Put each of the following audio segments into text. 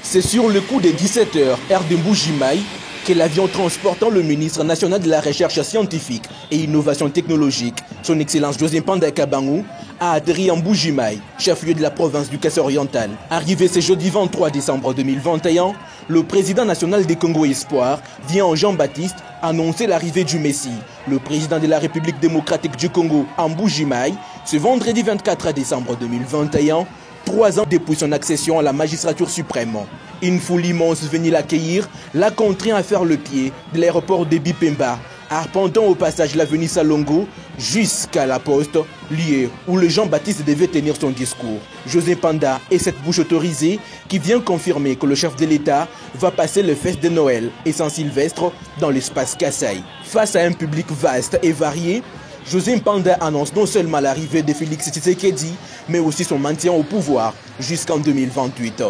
C'est sur le coup des 17h, heure de Mbuji-Mayi, que l'avion transportant le ministre national de la Recherche scientifique et innovation technologique, son Excellence Joseph Mpanda Kabangu, a atterri en Mbuji-Mayi, chef-lieu de la province du Kasaï-Oriental. Arrivé ce jeudi 23 décembre 2021, le président national des Congo Espoir vient en Jean-Baptiste annoncer l'arrivée du Messie, le président de la République démocratique du Congo en Mbuji-Mayi, ce vendredi 24 décembre 2021, 3 ans depuis son accession à la magistrature suprême. Une foule immense venue l'accueillir l'a contraint à faire le pied de l'aéroport de Bipemba, arpentant au passage l'avenue Salongo jusqu'à la poste, lieu où le Jean-Baptiste devait tenir son discours. Joseph Mpanda est cette bouche autorisée qui vient confirmer que le chef de l'État va passer le fête de Noël et Saint-Sylvestre dans l'espace Kasaï. Face à un public vaste et varié, Joseph Mpanda annonce non seulement l'arrivée de Félix Tshisekedi, mais aussi son maintien au pouvoir jusqu'en 2028.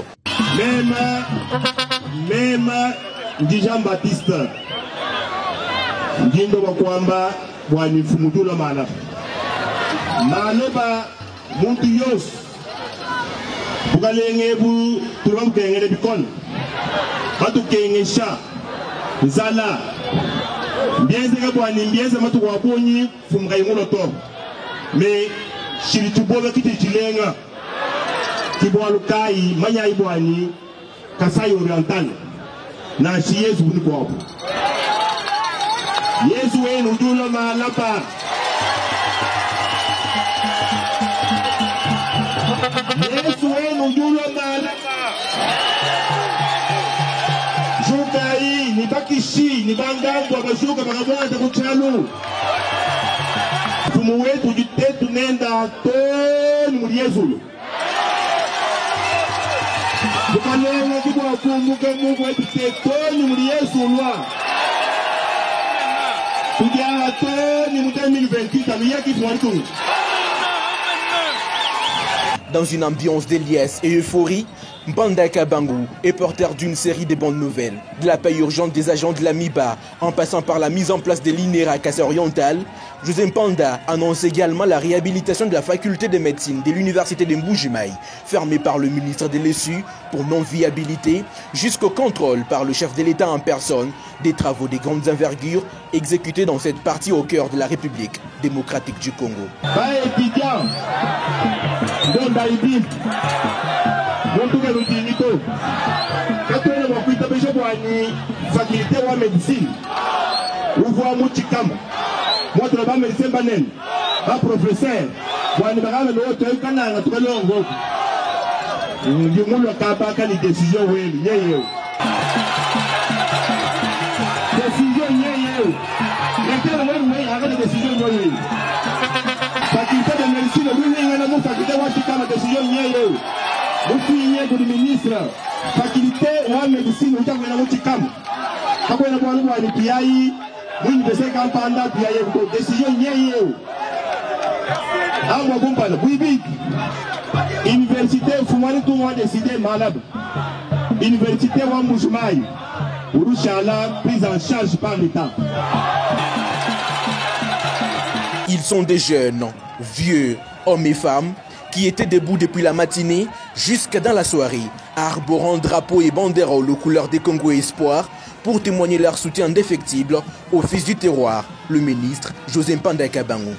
Même Jean-Baptiste, Ndindo Bakwamba, Bwani Fumutula Mana. Manoba Montuyos, Bugalenge Bu, Turam Kenge de Bicon, Batu Kenge Sha, Zala. Bien c'est que Bwani, bien c'est Matu Waboni, Fumgaïmonoto. Mais, Chirituboga Kiti Chilenga, Tiboalukai, Maya Ibwani, Kasaï Oriental, Nachi Yesu Buniko. Yesu nous dit le mal là-bas. Yesu nous dit le mal là-bas. Joukaï, ni Bakishi, ni Bangambo, Bajuka, Barabouan, de Kuchalo. Fumoué, tu dis tête, tu n'es dans ton Yesu. Vous parlez de quoi pour nous que nous voyons ton Yesu là. Dans une ambiance de liesse et euphorie, Mpanda Kabangu est porteur d'une série de bonnes nouvelles. De la paix urgente des agents de la MIBA, en passant par la mise en place de l'INERA Kasaï-Oriental, Joseph Mpanda annonce également la réhabilitation de la faculté de médecine de l'université de Mbuji-Mayi, fermée par le ministre de l'ESU pour non-viabilité, jusqu'au contrôle par le chef de l'État en personne des travaux de grandes envergures exécutés dans cette partie au cœur de la République démocratique du Congo. Faculté de médecine, ou voir Mouchikam, moi je vais médecin banen, un professeur, ou un bagage de l'autre canal, notre langue. Il y a une cabane de décision, oui, décision, oui, arrête de décision, oui. Faculté de médecine, oui, il y a une faculté de Mouchikam, décision, oui. Vous finissez pour le ministre, faculté de médecine, vous avez un Mouchikam. Quand on a parlé de PIAI, oui, de ces campagnes de PIAI, décision niée. Ah, moi, bon, pas le oui, université, il faut tout le monde décider malade. Université, on Mbuji-Mayi, Urushala, prise en charge par l'État. Ils sont des jeunes, vieux, hommes et femmes, qui étaient debout depuis la matinée jusqu'à dans la soirée, arborant drapeaux et banderoles aux couleurs des Congo Espoir pour témoigner leur soutien indéfectible au fils du terroir, le ministre Joseph Mpanda Kabangu.